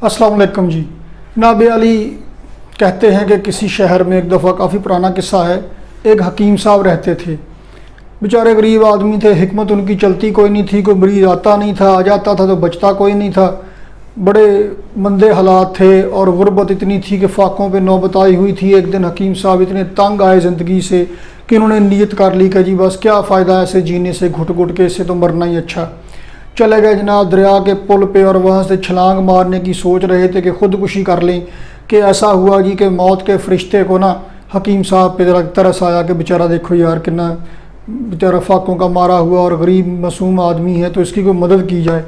अस्सलाम वालेकुम जी। जनाब अली कहते हैं कि किसी शहर में एक दफ़ा काफ़ी पुराना किस्सा है, एक हकीम साहब रहते थे। बेचारे गरीब आदमी थे, हिकमत उनकी चलती कोई नहीं थी, कोई मरीज़ आता नहीं था, आ जाता था तो बचता कोई नहीं था। बड़े मंदे हालात थे और गुर्बत इतनी थी कि फाकों पे नौबत आई हुई थी। एक दिन हकीम साहब इतने तंग आए ज़िंदगी से कि उन्होंने नीयत कर ली कि जी बस क्या फ़ायदा ऐसे जीने से, घुट घुट के, इससे तो मरना ही अच्छा। चले गए जनाब दरिया के पुल पे और वहाँ से छलांग मारने की सोच रहे थे कि ख़ुदकुशी कर लें कि ऐसा हुआ जी कि मौत के फरिश्ते को ना हकीम साहब पे ज़रा तरस आया कि बेचारा देखो यार कितना बेचारा फाकों का मारा हुआ और गरीब मासूम आदमी है, तो इसकी कोई मदद की जाए।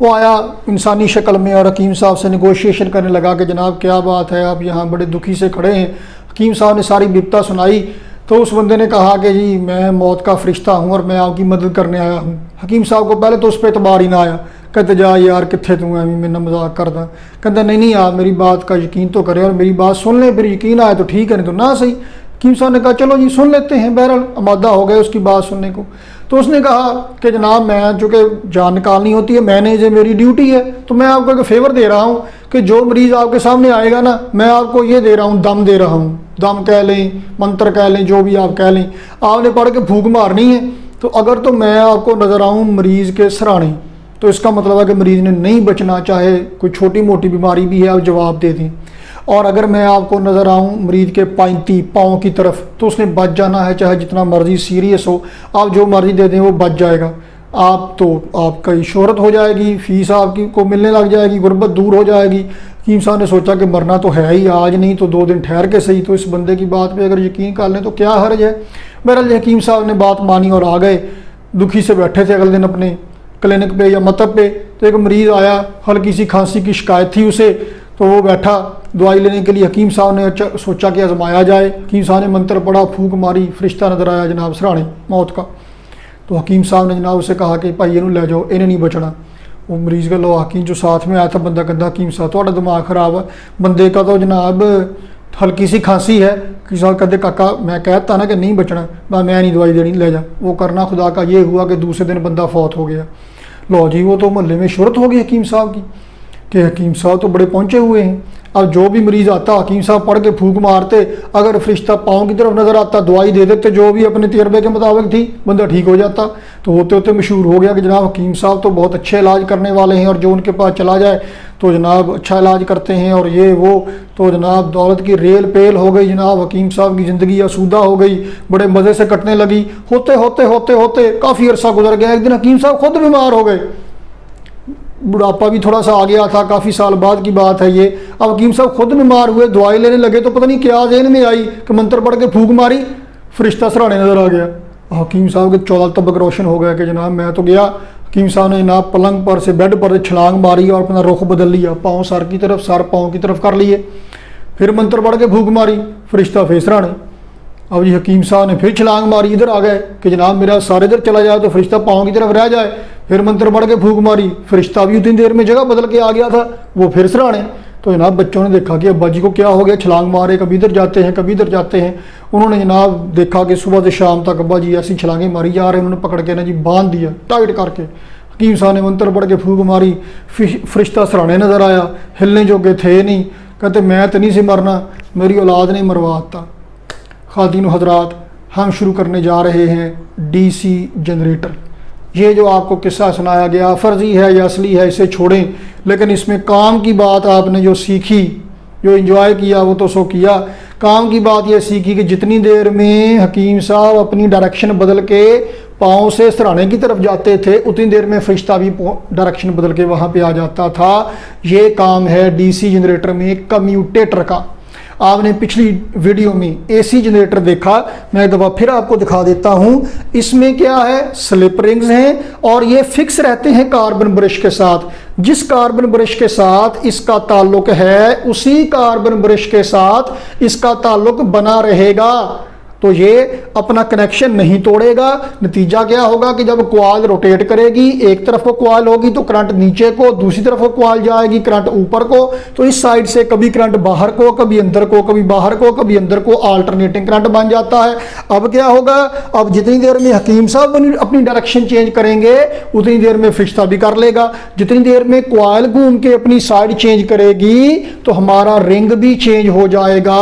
वो आया इंसानी शक्ल में और हकीम साहब से निगोशिएशन करने लगा कि जनाब क्या बात है, आप यहाँ बड़े दुखी से खड़े हैं। हकीम साहब ने सारी बिपता सुनाई तो उस बंदे ने कहा कि जी मैं मौत का फरिश्ता हूँ और मैं आपकी मदद करने आया हूँ। हकीम साहब को पहले तो उस पर एतबार ही ना आया, कहते जा यार कित्थे तू है, मैंने मजाक करदा। कहता नहीं आप मेरी बात का यकीन तो करें और मेरी बात सुन लें, फिर यकीन आए तो ठीक है, नहीं तो ना सही। हकीम साहब ने कहा चलो जी सुन लेते हैं। बहरहाल आमादा हो गए उसकी बात सुनने को। तो उसने कहा कि जनाब मैं चूँकि जान निकालनी होती है, मैंने जो मेरी ड्यूटी है, तो मैं आपको एक फेवर दे रहा हूँ कि जो मरीज़ आपके सामने आएगा ना, मैं आपको ये दे रहा हूँ, दम दे रहा हूँ। दम कह लें, मंत्र कह लें, जो भी आप कह लें, आपने पढ़ के फूंक मारनी है। तो अगर तो मैं आपको नज़र आऊँ मरीज़ के सराहने, तो इसका मतलब है कि मरीज़ ने नहीं बचना, चाहे कोई छोटी मोटी बीमारी भी है आप जवाब दे दें। और अगर मैं आपको नज़र आऊँ मरीज़ के पाइंती पाँव की तरफ, तो उसने बच जाना है, चाहे जितना मर्जी सीरियस हो, आप जो मर्जी दे दें वो बच जाएगा। आप तो आपकी शोहरत हो जाएगी, फ़ीस आपकी को मिलने लग जाएगी, गुर्बत दूर हो जाएगी। हकीम साहब ने सोचा कि मरना तो है ही, आज नहीं तो 2 दिन ठहर के सही, तो इस बंदे की बात पे अगर यकीन कर लें तो क्या हर्ज है। बहरहाल हकीम साहब ने बात मानी और आ गए। दुखी से बैठे थे अगले दिन अपने क्लिनिक पे या मतब पे, तो एक मरीज़ आया, हल्की सी खांसी की शिकायत थी उसे। तो वो बैठा दवाई लेने के लिए। हकीम साहब ने सोचा कि आजमाया जाए। हकीम साहब ने मंत्र पढ़ा, फूंक मारी, फरिश्ता नजर आया जनाब सराहने मौत का। तो हकीम साहब ने जनाब उसे कहा कि भाई इन्हू ले जाओ, इन्हें नहीं बचना। वो मरीज़ का लो हकीम जो साथ में आया था बंदा कहता हकीम साहब थोड़ा दिमाग ख़राब है, बंदे का तो जनाब हल्की सी खांसी है। हकीम साहब कहते काका मैं कहता ना कि नहीं बचना, मैं नहीं दवाई देनी, ले जा। वो करना खुदा का ये हुआ कि दूसरे दिन बंदा फौत हो गया। लो जी वो तो मोहल्ले में शोहरत हो गई हकीम साहब की कि हकीम साहब तो बड़े पहुँचे हुए हैं। अब जो भी मरीज़ आता हकीम साहब पढ़ के फूंक मारते, अगर फरिश्ता पाँव की तरफ नज़र आता दवाई दे देते जो भी अपने तजर्बे के मुताबिक थी, बंदा ठीक हो जाता। तो होते होते मशहूर हो गया कि जनाब हकीम साहब तो बहुत अच्छे इलाज करने वाले हैं और जो उनके पास चला जाए तो जनाब अच्छा इलाज करते हैं और ये वो। तो जनाब दौलत की रेल पेल हो गई, जनाब हकीम साहब की ज़िंदगी आसूदा हो गई, बड़े मज़े से कटने लगी। होते होते होते होते काफ़ी अरसा गुजर गया। एक दिन हकीम साहब खुद बीमार हो गए, बुढ़ापा भी थोड़ा सा आ गया था, काफ़ी साल बाद की बात है ये। अब हकीम साहब खुद बीमार हुए, दवाई लेने लगे तो पता नहीं क्या ज़हन में आई कि मंत्र पढ़ के फूंक मारी, फरिश्ता सराहने नज़र आ गया। हकीम साहब के 14 तबक रोशन हो गया कि जनाब मैं तो गया। हकीम साहब ने जनाब पलंग पर से बेड पर छलांग मारी और अपना रुख बदल लिया, पाँव सर की तरफ, सर पाँव की तरफ कर लिए। फिर मंत्र पढ़ के फूंक मारी, फरिश्ता फिर सराहने। अब जी हकीम साहब ने फिर छलांग मारी, इधर आ गए कि जनाब मेरा सारे इधर चला जाए तो फरिश्ता पाँव की तरफ रह जाए। फिर मंत्र पढ़ के फूंक मारी, फरिश्ता भी उतनी देर में जगह बदल के आ गया था, वो फिर सराहने। तो जनाब बच्चों ने देखा कि अब्बा जी को क्या हो गया, छलांग मारे, कभी इधर जाते हैं कभी इधर जाते हैं। उन्होंने जनाब देखा कि सुबह से शाम तक अब्बा जी ऐसी छलांगें मारी जा रहे हैं। उन्होंने पकड़ के ना जी बांध दिया टाइट करके। हकीम साहब ने मंत्र पढ़ के फूंक मारी, फरिश्ता सराहने नज़र आया, हिलने जोगे थे नहीं। कहते मैं तो नहीं से मरना, मेरी औलाद ने मरवाता। ख़ातिन हज़रात, हम शुरू करने जा रहे हैं DC जनरेटर। ये जो आपको किस्सा सुनाया गया फ़र्ज़ी है या असली है इसे छोड़ें, लेकिन इसमें काम की बात आपने जो सीखी, जो एंजॉय किया वो तो सो किया। काम की बात ये सीखी कि जितनी देर में हकीम साहब अपनी डायरेक्शन बदल के पाँव से सराहने की तरफ जाते थे, उतनी देर में फरिश्ता भी डायरेक्शन बदल के वहाँ पे आ जाता था। ये काम है DC जनरेटर में कम्यूटेटर का। आपने पिछली वीडियो में AC जनरेटर देखा, मैं एक दफ़ा फिर आपको दिखा देता हूँ। इसमें क्या है, स्लिप रिंग्स हैं और ये फिक्स रहते हैं कार्बन ब्रश के साथ। जिस कार्बन ब्रश के साथ इसका ताल्लुक है उसी कार्बन ब्रश के साथ इसका ताल्लुक बना रहेगा। तो ये अपना कनेक्शन नहीं तोड़ेगा। नतीजा क्या होगा कि जब कॉइल रोटेट करेगी, एक तरफ को कॉइल होगी तो करंट नीचे को, दूसरी तरफ को कॉइल जाएगी करंट ऊपर को, तो इस साइड से कभी करंट बाहर को, कभी अंदर को, कभी बाहर को, कभी अंदर को, अल्टरनेटिंग करंट बन जाता है। अब क्या होगा, अब जितनी देर में हकीम साहब अपनी डायरेक्शन चेंज करेंगे उतनी देर में फरिश्ता भी कर लेगा। जितनी देर में कॉइल घूम के अपनी साइड चेंज करेगी तो हमारा रिंग भी चेंज हो जाएगा।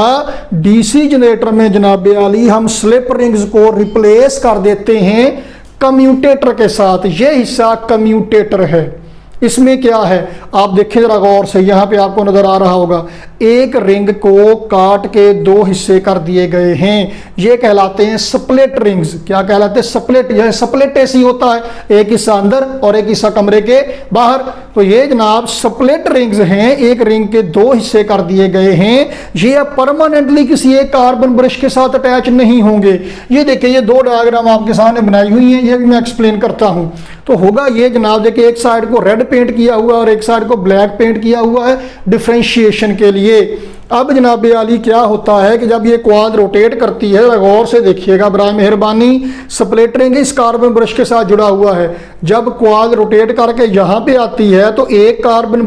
डीसी जनरेटर में जनाब आली हम स्लिप रिंग्स को रिप्लेस कर देते हैं कम्यूटेटर के साथ। ये हिस्सा कम्यूटेटर है। इसमें क्या है आप देखें जरा गौर से, यहां पे आपको नजर आ रहा होगा एक रिंग को काट के दो हिस्से कर दिए गए हैं। ये कहलाते हैं स्प्लिट रिंग्स। क्या कहलाते हैं? स्प्लिट। यह स्प्लिट ऐसी होता है, एक हिस्सा अंदर और एक हिस्सा कमरे के बाहर। तो ये जनाब स्प्लिट रिंग्स हैं, एक रिंग के दो हिस्से कर दिए गए हैं। ये अब परमानेंटली किसी एक कार्बन ब्रश के साथ अटैच नहीं होंगे। ये देखिए ये दो डायग्राम आपके सामने बनाई हुई हैं, ये भी मैं एक्सप्लेन करता हूं। तो होगा ये जनाब देखिए एक साइड को रेड पेंट किया हुआ और एक साइड को ब्लैक पेंट किया हुआ है डिफरेंशिएशन के लिए। अब जनाब आली क्या होता है कि जब ये क्वाड रोटेट करती है, गौर से देखिएगा बराए मेहरबानी, स्प्लिट रिंग इस कार्बन ब्रश के साथ जुड़ा हुआ है। जब क्वाड रोटेट करके यहाँ पे आती है तो एक कार्बन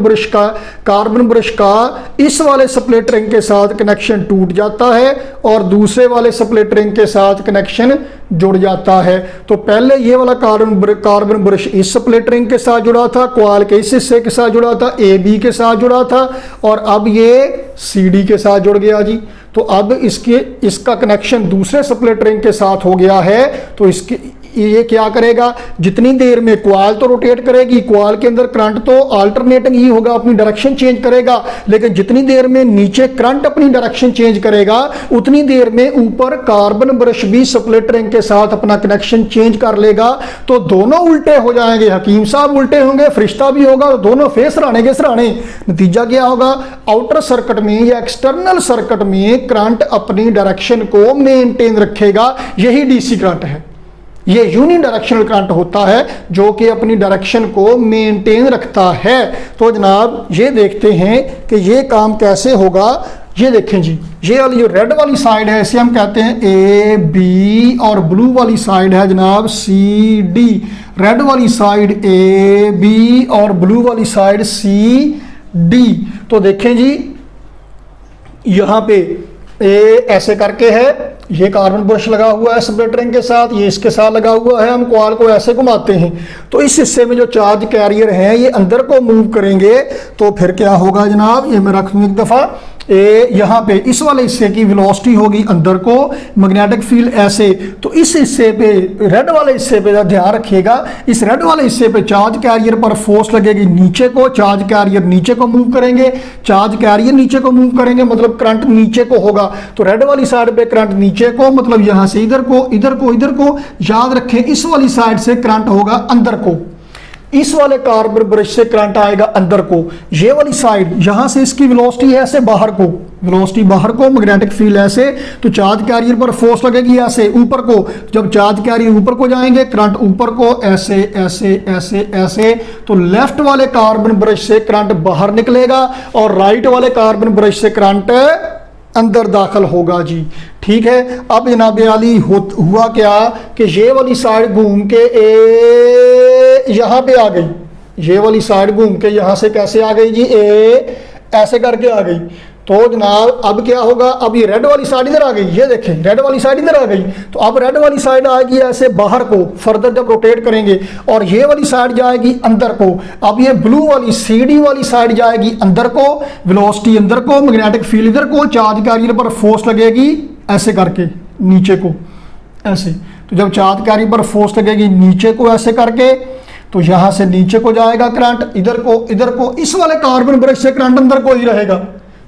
ब्रश का इस वाले स्प्लिट रिंग के साथ कनेक्शन टूट जाता है और दूसरे वाले स्प्लिट रिंग के साथ कनेक्शन जुड़ जाता है। तो पहले ये वाला कार्बन ब्रश इस स्प्लिट रिंग के साथ जुड़ा था, क्वाल के इस हिस्से के साथ जुड़ा था, ए बी के साथ जुड़ा था, और अब ये सी डी के साथ जुड़ गया जी। तो अब इसका कनेक्शन दूसरे स्प्लिट रिंग के साथ हो गया है। तो ये क्या करेगा, जितनी देर में क्वाल तो रोटेट करेगी, क्वाल के अंदर करंट तो अल्टरनेटिंग ही होगा, अपनी डायरेक्शन चेंज करेगा, लेकिन जितनी देर में नीचे करंट अपनी डायरेक्शन चेंज करेगा उतनी देर में ऊपर कार्बन ब्रश भी स्प्लिट रिंग के साथ अपना कनेक्शन चेंज कर लेगा। तो दोनों उल्टे हो जाएंगे, हकीम साहब उल्टे होंगे, फरिश्ता भी होगा, तो दोनों फेस सराहने के सराहने। नतीजा क्या होगा, आउटर सर्किट में या एक्सटर्नल सर्किट में करंट अपनी डायरेक्शन को मेंटेन रखेगा। यही डीसी करंट है, ये यूनि डायरेक्शनल करंट होता है जो कि अपनी डायरेक्शन को मेंटेन रखता है। तो जनाब ये देखते हैं कि ये काम कैसे होगा। ये देखें जी, ये वाली जो रेड वाली साइड है इसे हम कहते हैं ए बी, और ब्लू वाली साइड है जनाब सी डी। रेड वाली साइड ए बी और ब्लू वाली साइड सी डी। तो देखें जी यहाँ पे ए ऐसे करके है, ये कार्बन ब्रश लगा हुआ है स्प्लिट रिंग के साथ, ये इसके साथ लगा हुआ है। हम क्वाल को ऐसे घुमाते हैं तो इस हिस्से में जो चार्ज कैरियर हैं ये अंदर को मूव करेंगे। तो फिर क्या होगा जनाब, ये मैं रख दूं एक दफ़ा, यहाँ पे इस वाले हिस्से की वेलोसिटी होगी अंदर को, मैग्नेटिक फील्ड ऐसे। तो इस हिस्से पे, रेड वाले हिस्से पे ध्यान रखिएगा, इस रेड वाले हिस्से पे चार्ज कैरियर पर फोर्स लगेगी नीचे को, चार्ज कैरियर नीचे को मूव करेंगे, चार्ज कैरियर नीचे को मूव करेंगे मतलब करंट नीचे को होगा। तो रेड वाली साइड पे करंट नीचे को, मतलब यहां से इधर को, इधर को, इधर को। याद रखें इस वाली साइड से करंट होगा अंदर को, इस वाले कार्बन ब्रश से करंट आएगा अंदर को। ये वाली साइड यहां से इसकी वेलोसिटी है ऐसे बाहर को, वेलोसिटी बाहर को, मैग्नेटिक फील्ड ऐसे। तो चार्ज कैरियर पर फोर्स लगेगी ऐसे ऊपर को, जब चार्ज कैरियर ऊपर को जाएंगे करंट ऊपर को ऐसे ऐसे ऐसे ऐसे। तो लेफ्ट वाले कार्बन ब्रश से करंट बाहर निकलेगा और राइट वाले कार्बन ब्रश से करंट अंदर दाखिल होगा जी। ठीक है, अब जनाब आली हुआ क्या कि ये वाली साइड घूम के यहाँ पे आ गई, ये वाली साइड घूम के यहाँ से कैसे आ गई जी, ऐसे करके आ गई। तो जनाब अब क्या होगा, अब ये रेड वाली साइड इधर आ गई, ये देखें रेड वाली साइड इधर आ गई। तो अब रेड वाली साइड आएगी ऐसे बाहर को, फर्दर जब रोटेट करेंगे, और ये वाली साइड जाएगी अंदर को। अब ये ब्लू वाली सीडी वाली साइड जाएगी अंदर को, वेलोसिटी अंदर को, मैग्नेटिक फील्ड इधर को, चार्ज कैरियर पर फोर्स लगेगी ऐसे करके नीचे को ऐसे। तो जब चार्ज कैरियर पर फोर्स लगेगी नीचे को ऐसे करके, तो यहां से नीचे को जाएगा करंट, इधर को, इधर को। इस वाले कार्बन ब्रश से करंट अंदर को ही रहेगा,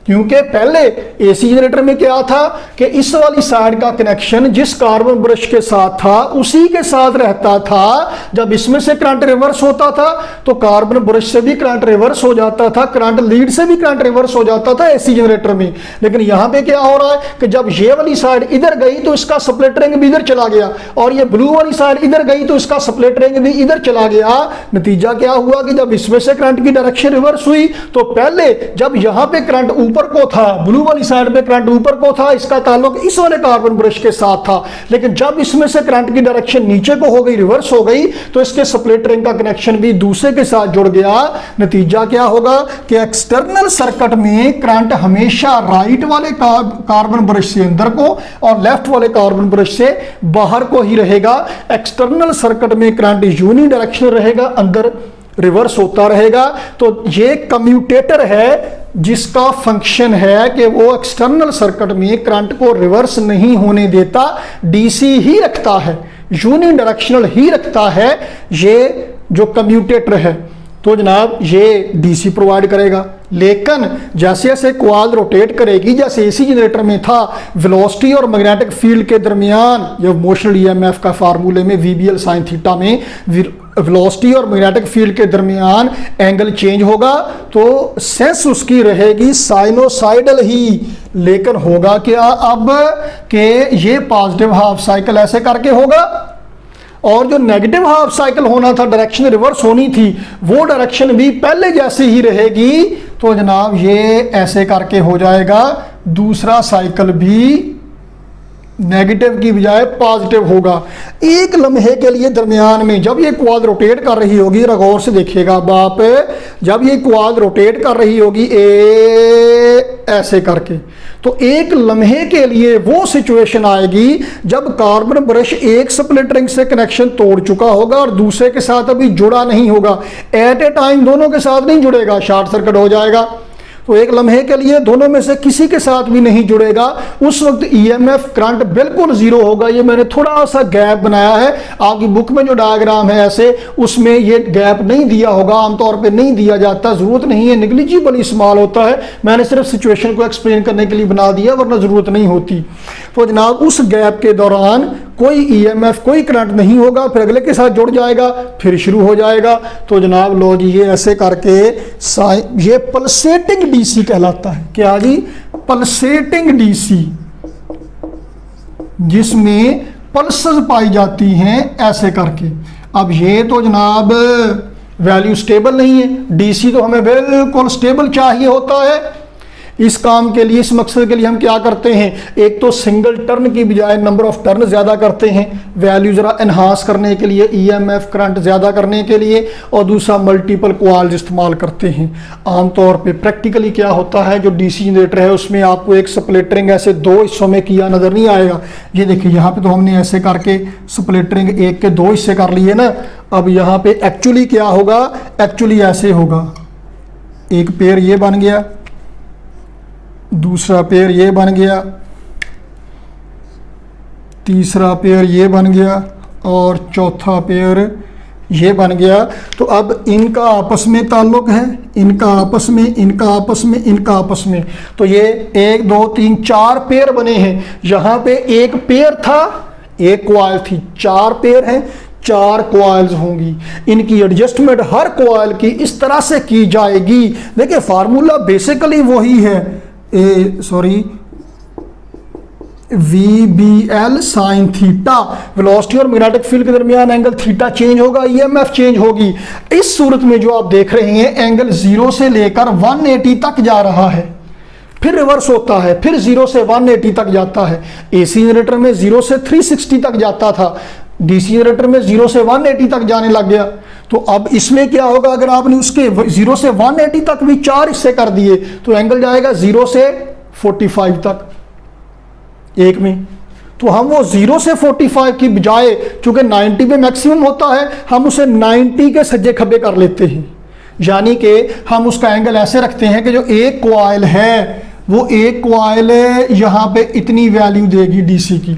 क्योंकि पहले एसी जनरेटर में क्या था कि इस वाली साइड का कनेक्शन जिस कार्बन ब्रश के साथ था उसी के साथ रहता था। जब इसमें से करंट रिवर्स होता था तो कार्बन ब्रश से भी करंट रिवर्स हो जाता था, करंट लीड से भी करंट रिवर्स हो जाता था एसी जनरेटर में। लेकिन यहां पे क्या हो रहा है कि जब ये वाली साइड इधर गई तो इसका स्प्लिट रिंग भी इधर चला गया, और ये ब्लू वाली साइड इधर गई तो इसका स्प्लिट रिंग भी इधर चला गया। नतीजा क्या हुआ कि जब इसमें से करंट की डायरेक्शन रिवर्स हुई तो पहले जब यहां पे करंट ऊपर को था, ब्लू वाली साइड पे करंट ऊपर को था, इसका ताल्लुक इस वाले कार्बन ब्रश के साथ था। लेकिन जब इसमें से करंट की डायरेक्शन नीचे को हो गई, रिवर्स हो गई, तो इसके स्प्लिट रिंग का कनेक्शन भी दूसरे के साथ जुड़ गया। नतीजा क्या होगा कि एक्सटर्नल सर्किट में करंट हमेशा राइट वाले कार्बन ब्रश से अंदर को और लेफ्ट वाले कार्बन ब्रश से बाहर को ही रहेगा। एक्सटर्नल सर्किट में करंट यूनि डायरेक्शन रहेगा, अंदर रिवर्स होता रहेगा। तो ये कम्यूटेटर है जिसका फंक्शन है कि वो एक्सटर्नल सर्किट में करंट को रिवर्स नहीं होने देता, डीसी ही रखता है, यूनि डायरेक्शनल ही रखता है ये जो कम्यूटेटर है। तो जनाब ये डीसी प्रोवाइड करेगा। लेकिन जैसे जैसे कॉइल रोटेट करेगी, जैसे एसी जनरेटर में था, वेलोसिटी और मैग्नेटिक फील्ड के दरमियान, ये मोशनल ईएमएफ का फार्मूले में वीबीएल साइन थीटा में वेलोसिटी और मैग्नेटिक फील्ड के दरमियान एंगल चेंज होगा, तो सेंस उसकी रहेगी साइनोसाइडल ही। लेकिन होगा क्या अब कि ये पॉजिटिव हाफ साइकिल ऐसे करके होगा और जो नेगेटिव हाफ साइकिल होना था, डायरेक्शन रिवर्स होनी थी, वो डायरेक्शन भी पहले जैसी ही रहेगी। तो जनाब ये ऐसे करके हो जाएगा, दूसरा साइकिल भी नेगेटिव की बजाय पॉजिटिव होगा। एक लम्हे के लिए दरमियान में जब ये कॉइल रोटेट कर रही होगी, गौर से देखिएगा बाप, जब ये कॉइल रोटेट कर रही होगी ऐसे करके, तो एक लम्हे के लिए वो सिचुएशन आएगी जब कार्बन ब्रश एक स्प्लिट रिंग से कनेक्शन तोड़ चुका होगा और दूसरे के साथ अभी जुड़ा नहीं होगा। एट ए टाइम दोनों के साथ नहीं जुड़ेगा, शॉर्ट सर्किट हो जाएगा। तो एक लम्हे के लिए दोनों में से किसी के साथ भी नहीं जुड़ेगा। उस वक्त ईएमएफ करंट बिल्कुल जीरो होगा। ये मैंने थोड़ा सा गैप बनाया है, आपकी बुक में जो डायग्राम है ऐसे, उसमें ये गैप नहीं दिया होगा, आमतौर पे नहीं दिया जाता, जरूरत नहीं है, निग्लिजिबल इस्तेमाल होता है। मैंने सिर्फ सिचुएशन को एक्सप्लेन करने के लिए बना दिया, वरना जरूरत नहीं होती। तो जनाब उस गैप के दौरान कोई ईएमएफ, कोई करंट नहीं होगा, फिर अगले के साथ जुड़ जाएगा, फिर शुरू हो जाएगा। तो जनाब लो जी, ये ऐसे करके ये पल्सेटिंग डीसी कहलाता है। क्या जी? पल्सेटिंग डीसी, जिसमें पल्सेस पाई जाती हैं ऐसे करके। अब ये तो जनाब वैल्यू स्टेबल नहीं है, डीसी तो हमें बिल्कुल स्टेबल चाहिए होता है। इस काम के लिए, इस मकसद के लिए हम क्या करते हैं, एक तो सिंगल टर्न की बजाय नंबर ऑफ टर्न ज़्यादा करते हैं, वैल्यू ज़रा एनहांस करने के लिए, ईएमएफ करंट ज़्यादा करने के लिए, और दूसरा मल्टीपल कॉइल्स इस्तेमाल करते हैं। आमतौर पे प्रैक्टिकली क्या होता है, जो डीसी जनरेटर है उसमें आपको एक स्प्लिट रिंग ऐसे दो हिस्सों में किया नज़र नहीं आएगा। ये देखिए यहाँ पे तो हमने ऐसे करके स्प्लिट रिंग एक के दो हिस्से कर लिए ना। अब यहाँ पे एक्चुअली क्या होगा, एक्चुअली ऐसे होगा, एक पेयर ये बन गया, दूसरा पेयर ये बन गया, तीसरा पेयर ये बन गया, और चौथा पेयर ये बन गया। तो अब इनका आपस में ताल्लुक है, इनका आपस में, इनका आपस में, इनका आपस में। तो ये 1 2 3 4 पेयर बने हैं। यहाँ पे एक पेयर था, एक कॉइल थी, 4 पेयर हैं, 4 कॉइल्स होंगी। इनकी एडजस्टमेंट हर कॉइल की इस तरह से की जाएगी। देखिए फार्मूला बेसिकली वही है, VBL साइन थीटा, वेलोसिटी और मैग्नेटिक फील्ड के दरमियान एंगल थीटा चेंज होगा, ईएमएफ चेंज होगी। इस सूरत में जो आप देख रहे हैं, एंगल 0 से लेकर 180 तक जा रहा है, फिर रिवर्स होता है, फिर 0 से 180 तक जाता है। एसी जनरेटर में 0 से 360 तक जाता था, डीसी जनरेटर में 0 से 180 तक जाने लग गया। तो अब इसमें क्या होगा, अगर आपने उसके 0 से 180 तक भी 4 हिस्से कर दिए तो एंगल जाएगा 0 से 45 तक एक में। तो हम वो 0 से 45 की बजाय, चूंकि 90 पे मैक्सिमम होता है, हम उसे 90 के सज्जे खब्बे कर लेते हैं। यानी कि हम उसका एंगल ऐसे रखते हैं कि जो एक कॉइल है, वो एक कॉइल यहाँ पे इतनी वैल्यू देगी डीसी की,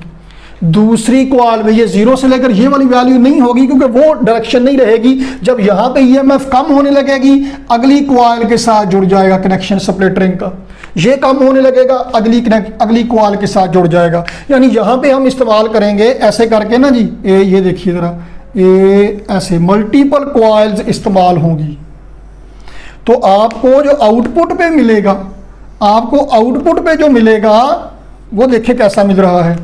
दूसरी कॉइल में ये 0 से लेकर ये वाली वैल्यू नहीं होगी, क्योंकि वो डायरेक्शन नहीं रहेगी। जब यहाँ पे ईएमएफ कम होने लगेगी, अगली कॉइल के साथ जुड़ जाएगा कनेक्शन स्प्लिट रिंग का, ये कम होने लगेगा, अगली कॉइल के साथ जुड़ जाएगा। यानी यहाँ पे हम इस्तेमाल करेंगे ऐसे करके ना जी, ये देखिए ज़रा, ये ऐसे मल्टीपल कॉइल्स इस्तेमाल होंगी। तो आपको जो आउटपुट पे मिलेगा, आपको आउटपुट पे जो मिलेगा वो देखिए कैसा मिल रहा है।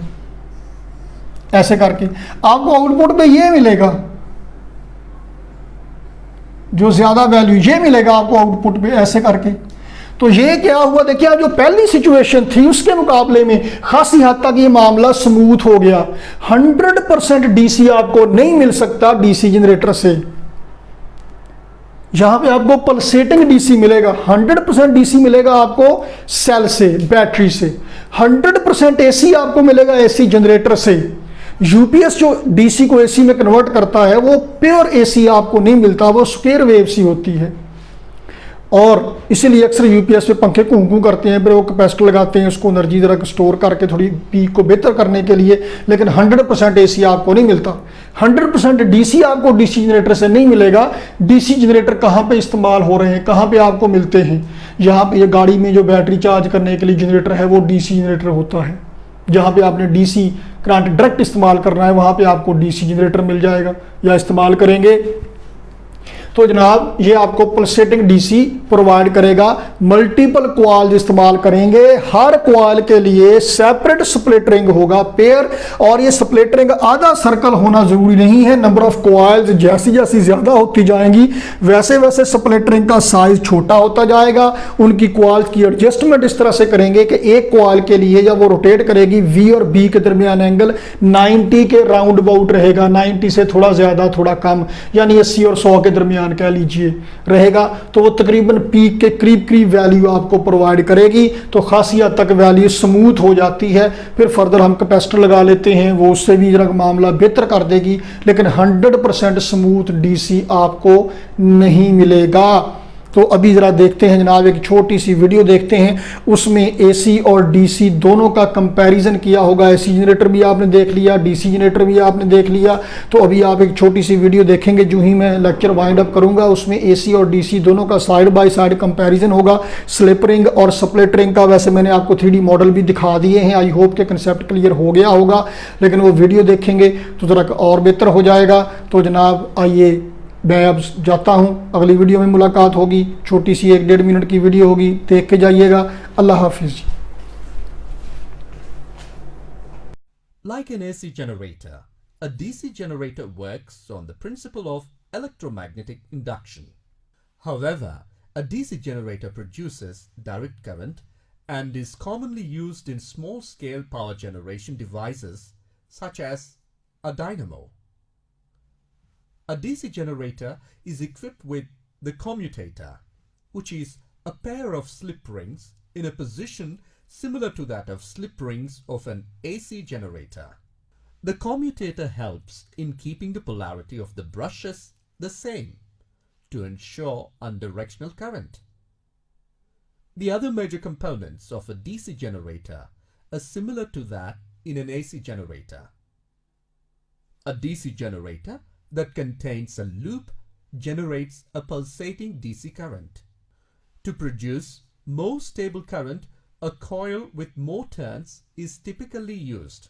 ऐसे करके आपको आउटपुट पे ये मिलेगा, जो ज्यादा वैल्यू ये मिलेगा आपको आउटपुट पे ऐसे करके। तो ये क्या हुआ, देखिए जो पहली सिचुएशन थी उसके मुकाबले में खासी हद तक ये मामला स्मूथ हो गया। 100% डीसी आपको नहीं मिल सकता डीसी जनरेटर से, यहां पे आपको पल्सेटिंग डीसी मिलेगा। 100% डीसी मिलेगा आपको सेल से, बैटरी से। 100% एसी आपको मिलेगा एसी जनरेटर से। यूपीएस जो डीसी को एसी में कन्वर्ट करता है वो प्योर एसी आपको नहीं मिलता, वो स्क्वायर वेव सी होती है। और इसीलिए अक्सर यूपीएस पे पंखे कूं करते हैं, फिर वो कैपेसिटर लगाते हैं उसको एनर्जी जरा स्टोर करके थोड़ी पीक को बेहतर करने के लिए, लेकिन 100% एसी आपको नहीं मिलता। 100% डीसी आपको डीसी जनरेटर से नहीं मिलेगा। डीसी जनरेटर कहाँ पे इस्तेमाल हो रहे हैं, कहाँ पे आपको मिलते हैं? यहाँ पे ये गाड़ी में जो बैटरी चार्ज करने के लिए जनरेटर है वो डीसी जनरेटर होता है। जहाँ पे आपने डीसी करंट डायरेक्ट इस्तेमाल करना है वहाँ पे आपको डीसी जनरेटर मिल जाएगा या इस्तेमाल करेंगे। तो जनाब ये आपको पल्सेटिंग डीसी प्रोवाइड करेगा। मल्टीपल क्वाल्स इस्तेमाल करेंगे, हर क्वाल के लिए सेपरेट स्प्लिट रिंग होगा पेयर, और ये स्प्लिट रिंग आधा सर्कल होना जरूरी नहीं है। नंबर ऑफ क्वाल्स जैसी जैसी ज्यादा होती जाएंगी वैसे वैसे स्प्लिट रिंग का साइज छोटा होता जाएगा। उनकी क्वाल्स की एडजस्टमेंट इस तरह से करेंगे कि एक क्वाल के लिए जब वो रोटेट करेगी वी और बी के दरमियान एंगल 90 के राउंड अबाउट रहेगा, 90 से थोड़ा ज्यादा थोड़ा कम, यानी 80 और 100 के दरमियान कह लीजिए रहेगा। तो वो तकरीबन पीक के करीब करीब वैल्यू आपको प्रोवाइड करेगी। तो खासी हद तक वैल्यू स्मूथ हो जाती है। फिर फर्दर हम कैपेसिटर लगा लेते हैं, वो उससे भी जरा मामला बेहतर कर देगी, लेकिन 100% स्मूथ डीसी आपको नहीं मिलेगा। तो अभी जरा देखते हैं जनाब, एक छोटी सी वीडियो देखते हैं, उसमें एसी और डीसी दोनों का कंपैरिजन किया होगा। एसी जनरेटर भी आपने देख लिया, डीसी जनरेटर भी आपने देख लिया। तो अभी आप एक छोटी सी वीडियो देखेंगे जो ही मैं लेक्चर वाइंड अप करूंगा, उसमें एसी और डीसी दोनों का साइड बाय साइड कंपैरिजन होगा। स्लिप रिंग और स्प्लिट रिंग का वैसे मैंने आपको 3D मॉडल भी दिखा दिए हैं। आई होप के कंसेप्ट क्लियर हो गया होगा, लेकिन वो वीडियो देखेंगे तो जरा और बेहतर हो जाएगा। तो जनाब आइए मैं अब जाता हूं, अगली वीडियो में मुलाकात होगी। छोटी सी 1-1.5 मिनट की वीडियो होगी, देख के जाइएगा। अल्लाह हाफिज। Like an AC generator, a DC generator works on the principle of electromagnetic induction. However, a DC generator produces direct current and is commonly used in small-scale power generation devices such as a dynamo. A DC generator is equipped with the commutator, which is a pair of slip rings in a position similar to that of slip rings of an AC generator. The commutator helps in keeping the polarity of the brushes the same to ensure unidirectional current. The other major components of a DC generator are similar to that in an AC generator. A DC generator that contains a loop generates a pulsating DC current. To produce more stable current, a coil with more turns is typically used.